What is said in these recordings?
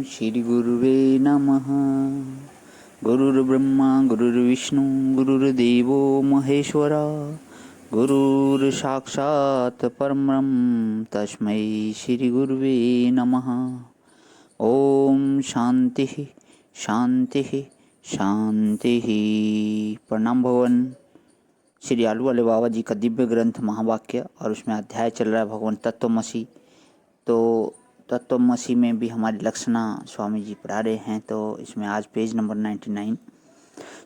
श्री गुरुवे नमः। गुरुर्ब्रह्मा गुरुर्विष्णु गुरुर्देवो महेश्वरा। गुरुर्साक्षात् परब्रह्म तस्मै श्री गुरुवे नमः। ओम शांति शांति शांति। प्रणाम भवन। श्री आलू वाले बाबा जी का दिव्य ग्रंथ महावाक्य और उसमें अध्याय चल रहा है भगवान तत्वमसी। तो तत्वमसी में भी हमारी लक्षणा स्वामी जी पढ़ा रहे हैं। तो इसमें आज पेज नंबर 99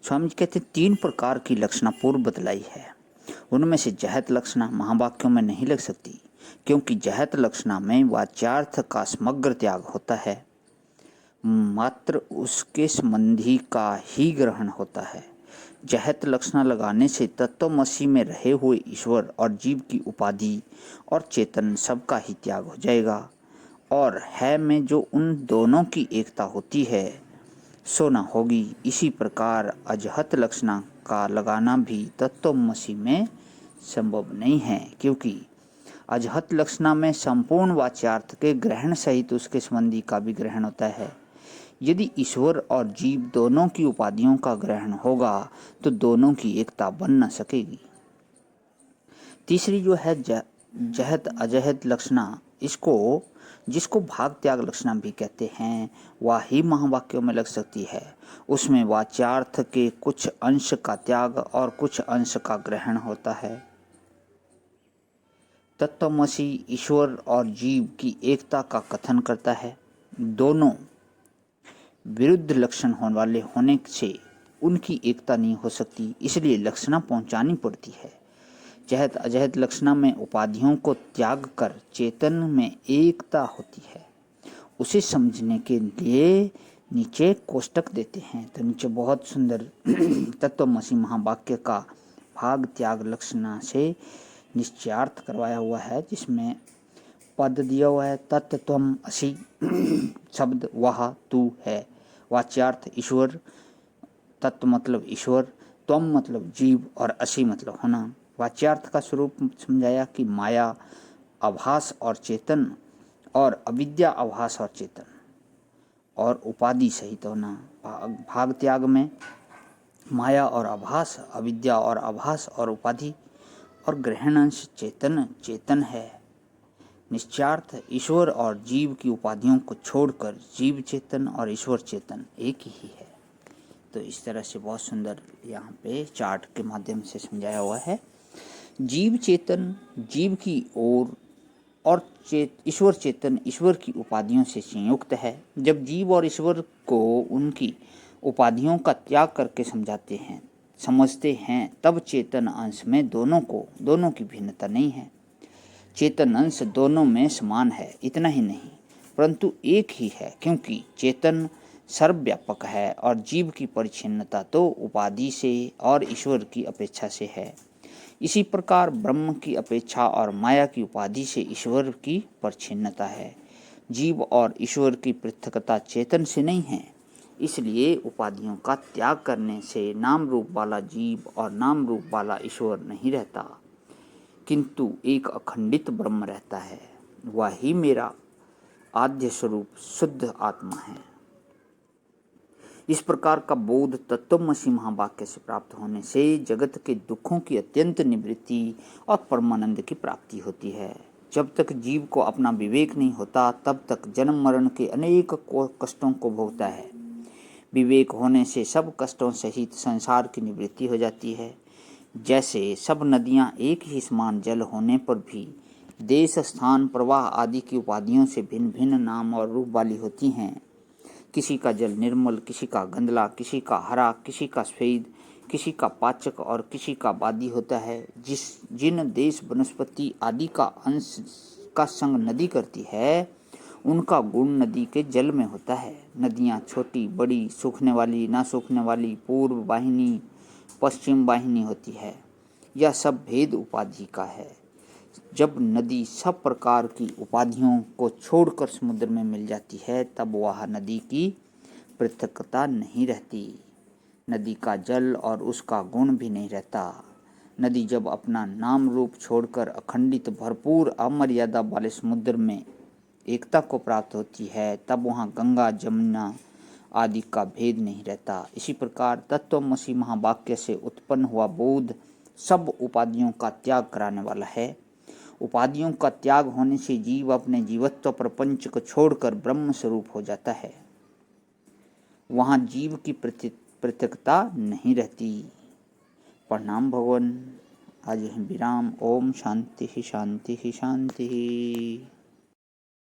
स्वामी जी कहते हैं 3 प्रकार की लक्षणा पूर्व बतलाई है। उनमें से जहत लक्षणा महावाक्यों में नहीं लग सकती, क्योंकि जहत लक्षणा में वाच्यार्थ का समग्र त्याग होता है, मात्र उसके संबंधी का ही ग्रहण होता है। जहत लक्षणा लगाने से तत्वमसी में रहे हुए ईश्वर और जीव की उपाधि और चेतन सबका ही त्याग हो जाएगा, और है में जो उन दोनों की एकता होती है सो न होगी। इसी प्रकार अजहत लक्षणा का लगाना भी तत्वमसी में संभव नहीं है, क्योंकि अजहत लक्षणा में संपूर्ण वाच्यार्थ के ग्रहण सहित उसके संबंधी का भी ग्रहण होता है। यदि ईश्वर और जीव दोनों की उपाधियों का ग्रहण होगा तो दोनों की एकता बन न सकेगी। तीसरी जो है जहत अजहत लक्षणा, जिसको भाग त्याग लक्षणा भी कहते हैं, वह ही महावाक्यों में लग सकती है। उसमें वाच्यार्थ के कुछ अंश का त्याग और कुछ अंश का ग्रहण होता है। तत्वमसी ईश्वर और जीव की एकता का कथन करता है। दोनों विरुद्ध लक्षण होने वाले होने से उनकी एकता नहीं हो सकती, इसलिए लक्षणा पहुंचानी पड़ती है। जहत अजहत लक्षणा में उपाधियों को त्याग कर चेतन में एकता होती है। उसे समझने के लिए नीचे कोष्टक देते हैं। तो नीचे बहुत सुंदर तत्वमसी महावाक्य का भाग त्याग लक्षणा से निश्चयार्थ करवाया हुआ है, जिसमें पद दिया हुआ है तत्त्वम असि शब्द वह तू है। वाच्यार्थ ईश्वर, तत्व मतलब ईश्वर, त्वम मतलब जीव और असि मतलब होना। वाच्यार्थ का स्वरूप समझाया कि माया आभास और चेतन, और अविद्या आभास और चेतन, और उपाधि सहित होना। भाग त्याग में माया और आभास, अविद्या और आभास और उपाधि, और ग्रहण अंश चेतन है। निश्चयार्थ ईश्वर और जीव की उपाधियों को छोड़कर जीव चेतन और ईश्वर चेतन एक ही है। तो इस तरह से बहुत सुंदर यहाँ पे चार्ट के माध्यम से समझाया हुआ है। जीव चेतन जीव की ओर और ईश्वर चेतन ईश्वर की उपाधियों से संयुक्त है। जब जीव और ईश्वर को उनकी उपाधियों का त्याग करके समझते हैं, तब चेतन अंश में दोनों की भिन्नता नहीं है। चेतन अंश दोनों में समान है, इतना ही नहीं परंतु एक ही है, क्योंकि चेतन सर्वव्यापक है और जीव की परिच्छिन्नता तो उपाधि से और ईश्वर की अपेक्षा से है। इसी प्रकार ब्रह्म की अपेक्षा और माया की उपाधि से ईश्वर की परिच्छिन्नता है। जीव और ईश्वर की पृथकता चेतन से नहीं है, इसलिए उपाधियों का त्याग करने से नाम रूप वाला जीव और नाम रूप वाला ईश्वर नहीं रहता, किंतु एक अखंडित ब्रह्म रहता है। वही मेरा आद्य स्वरूप शुद्ध आत्मा है। इस प्रकार का बोध तत्वमसी महावाक्य से प्राप्त होने से जगत के दुखों की अत्यंत निवृत्ति और परमानंद की प्राप्ति होती है। जब तक जीव को अपना विवेक नहीं होता, तब तक जन्म मरण के अनेक कष्टों को भोगता है। विवेक होने से सब कष्टों सहित संसार की निवृत्ति हो जाती है। जैसे सब नदियाँ एक ही समान जल होने पर भी देश, स्थान, प्रवाह आदि की उपाधियों से भिन्न भिन्न नाम और रूप वाली होती हैं। किसी का जल निर्मल, किसी का गंदला, किसी का हरा, किसी का स्वेद, किसी का पाचक और किसी का वादी होता है। जिन देश, वनस्पति आदि का अंश का संग नदी करती है, उनका गुण नदी के जल में होता है। नदियाँ छोटी बड़ी, सूखने वाली, ना सूखने वाली, पूर्व वाहिनी, पश्चिम वाहिनी होती है। यह सब भेद उपाधि का है। जब नदी सब प्रकार की उपाधियों को छोड़कर समुद्र में मिल जाती है, तब वह नदी की पृथकता नहीं रहती। नदी का जल और उसका गुण भी नहीं रहता। नदी जब अपना नाम रूप छोड़कर अखंडित भरपूर अमर्यादा वाले समुद्र में एकता को प्राप्त होती है, तब वहाँ गंगा जमुना आदि का भेद नहीं रहता। इसी प्रकार तत्वमसि महावाक्य से उत्पन्न हुआ बोध सब उपाधियों का त्याग कराने वाला है। उपाधियों का त्याग होने से जीव अपने जीवत्व प्रपंच को छोड़कर ब्रह्म स्वरूप हो जाता है। वहाँ जीव की पृथकता नहीं रहती। प्रणाम भगवान। आज यहीं विराम। ओम शांति शांति शांति।